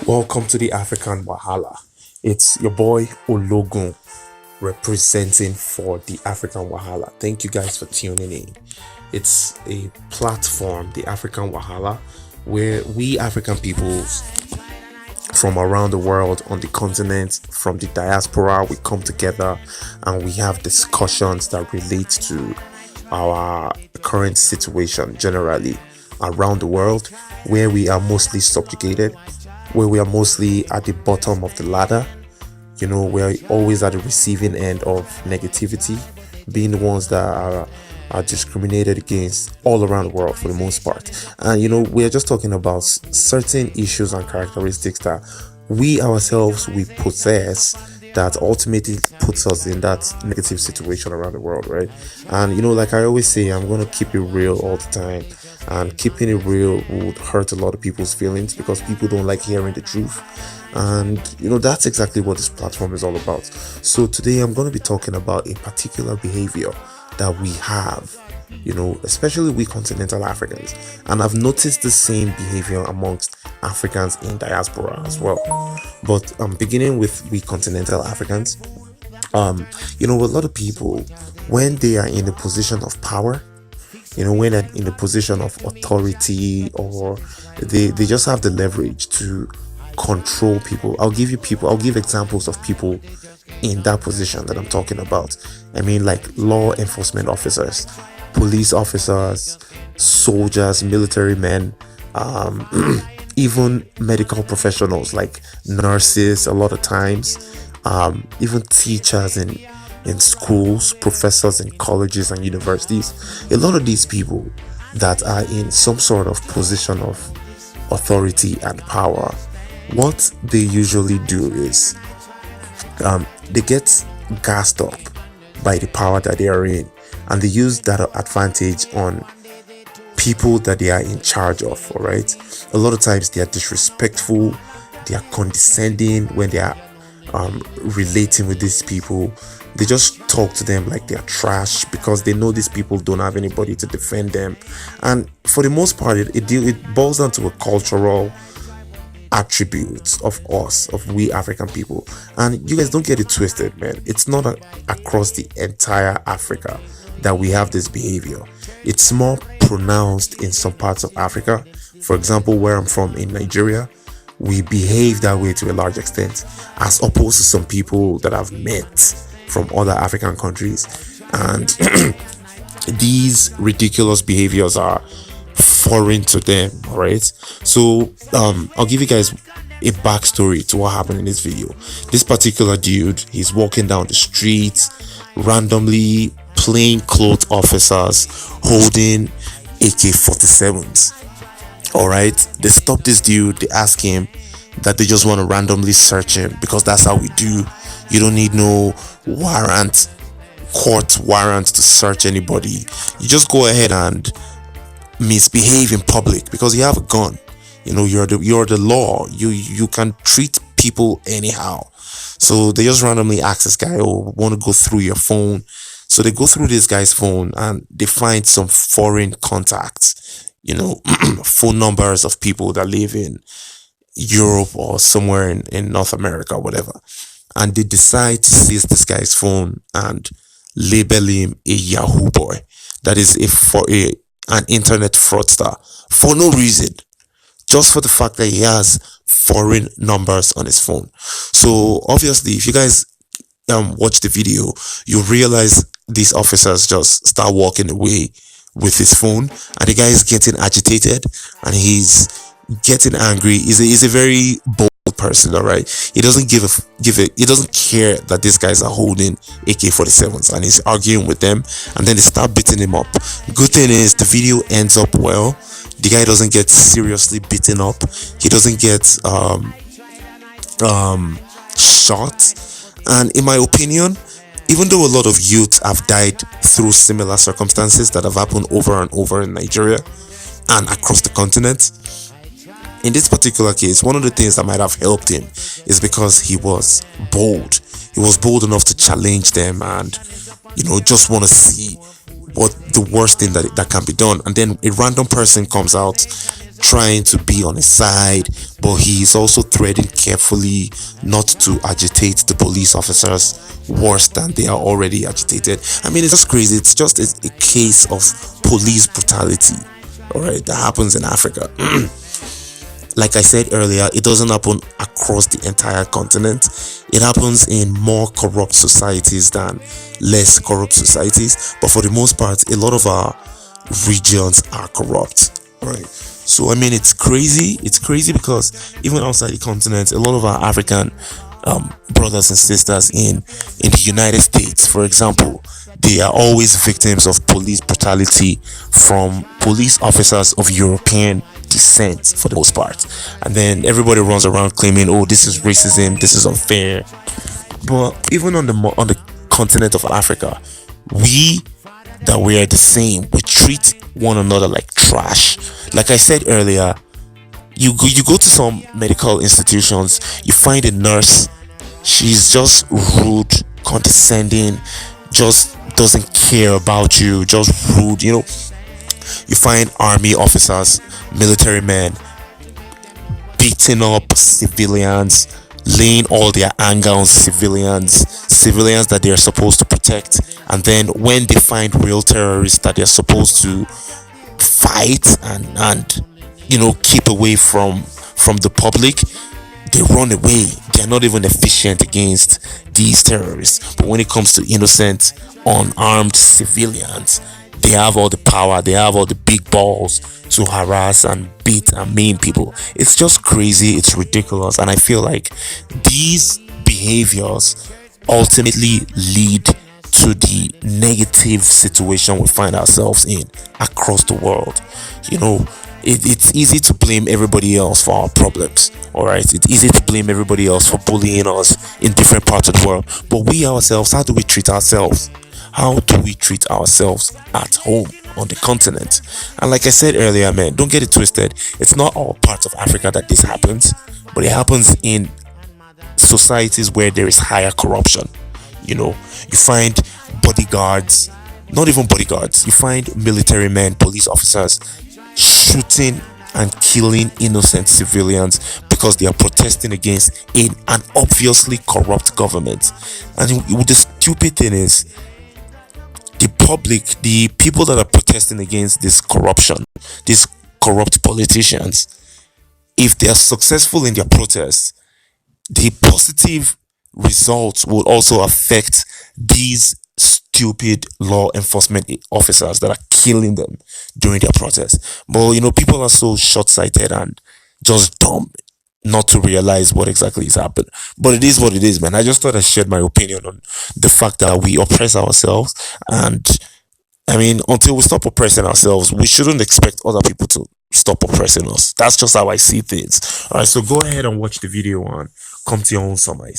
Welcome to the African Wahala. It's your boy Ologun representing for the African Wahala. Thank you guys for tuning in. It's a platform, the African Wahala, where we African peoples from around the world, on the continent, from the diaspora, we come together and we have discussions that relate to our current situation generally around the world, where we are mostly subjugated, where we are mostly at the bottom of the ladder. We're always at the receiving end of negativity, being the ones that are discriminated against all around the world for the most part. And we're just talking about certain issues and characteristics that we ourselves we possess that ultimately puts us in that negative situation around the world, right? And like I always say, I'm gonna keep it real all the time. And keeping it real would hurt a lot of people's feelings because people don't like hearing the truth. And that's exactly what this platform is all about. So today I'm going to be talking about a particular behavior that we have, especially we continental Africans. And I've noticed the same behavior amongst Africans in diaspora as well. But beginning with we continental Africans, a lot of people, when they are in a position of power, when they're in a position of authority, or they just have the leverage to control people. I'll give examples of people in that position that I'm talking about. I mean, like law enforcement officers, police officers, soldiers, military men, even medical professionals like nurses a lot of times, even teachers in schools, professors in colleges and universities. A lot of these people that are in some sort of position of authority and power, what they usually do is they get gassed up by the power that they are in, and they use that advantage on people that they are in charge of. All right, a lot of times they are disrespectful, they are condescending when they are relating with these people. They just talk to them like they're trash because they know these people don't have anybody to defend them. And for the most part, it boils down to a cultural attributes of us, of we African people. And you guys don't get it twisted, man. It's not across the entire Africa that we have this behavior. It's more pronounced in some parts of Africa. For example, where I'm from in Nigeria, we behave that way to a large extent, as opposed to some people that I've met from other African countries. And these ridiculous behaviors are foreign to them. All right, so I'll give you guys a backstory to what happened in this video. This particular dude, he's walking down the street, randomly plainclothes officers holding AK-47s. All right, they stop this dude, they ask him that they just want to randomly search him because that's how we do. You don't need no court warrant to search anybody. You just go ahead and misbehave in public because you have a gun. You're the law. You can treat people anyhow. So they just randomly ask this guy, "Oh, want to go through your phone?" So they go through this guy's phone and they find some foreign contacts, phone numbers of people that live in Europe or somewhere in North America, whatever. And they decide to seize this guy's phone and label him a Yahoo boy. That is an internet fraudster for no reason, just for the fact that he has foreign numbers on his phone. So obviously, if you guys watch the video, you realize these officers just start walking away with his phone, and the guy is getting agitated and he's getting angry. He's a very bold person. All right, he doesn't he doesn't care that these guys are holding AK-47s, and he's arguing with them, and then they start beating him up. Good thing is the video ends up well. The guy doesn't get seriously beaten up. He doesn't get shot. And in my opinion, even though a lot of youths have died through similar circumstances that have happened over and over in Nigeria and across the continent, in this particular case, one of the things that might have helped him is because he was bold. He was bold enough to challenge them and, just want to see what the worst thing that can be done. And then a random person comes out trying to be on his side, but he is also threading carefully not to agitate the police officers worse than they are already agitated. I mean, it's just crazy. It's just a case of police brutality, all right, that happens in Africa. Like I said earlier, it doesn't happen across the entire continent. It happens in more corrupt societies than less corrupt societies. But for the most part, a lot of our regions are corrupt. Right. So I mean, it's crazy. It's crazy because even outside the continent, a lot of our African brothers and sisters in the United States, for example, they are always victims of police brutality from police officers of European descent for the most part. And then everybody runs around claiming, oh, this is racism, this is unfair. But even on the continent of Africa, we are the same. We treat one another like trash. Like I said earlier, you go to some medical institutions, you find a nurse, she's just rude, condescending, just doesn't care about you, just rude. You find army officers, military men beating up civilians, laying all their anger on civilians that they are supposed to protect. And then when they find real terrorists that they're supposed to fight and keep away from the public, they run away. They're not even efficient against these terrorists. But when it comes to innocent, unarmed civilians, they have all the power, they have all the big balls to harass and beat and maim people. It's just crazy, it's ridiculous. And I feel like these behaviors ultimately lead to the negative situation we find ourselves in across the world. It's easy to blame everybody else for our problems. All right, it's easy to blame everybody else for bullying us in different parts of the world. But we ourselves, how do we treat ourselves? How do we treat ourselves at home on the continent? And like I said earlier, man, don't get it twisted. It's not all parts of Africa that this happens, but it happens in societies where there is higher corruption. You find bodyguards, not even bodyguards, you find military men, police officers shooting and killing innocent civilians because they are protesting against an obviously corrupt government. And the stupid thing is, the public, the people that are protesting against this corruption, these corrupt politicians, if they are successful in their protests, the positive results will also affect these stupid law enforcement officers that are killing them during their protests. But people are so short-sighted and just dumb not to realize what exactly is happening. But it is what it is, man. I just thought I shared my opinion on the fact that we oppress ourselves. And I mean, until we stop oppressing ourselves, we shouldn't expect other people to stop oppressing us. That's just how I see things. All right, so go ahead and watch the video and come to your own summary.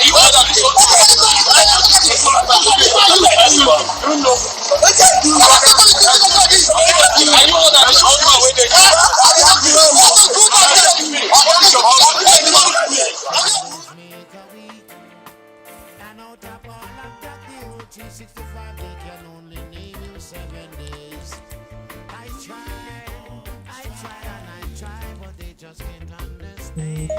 you know that this one? You know. And you know that this husband when they and out of all of that, the whole 365 they can only name you 7 days. I try and I try, but they just can't understand.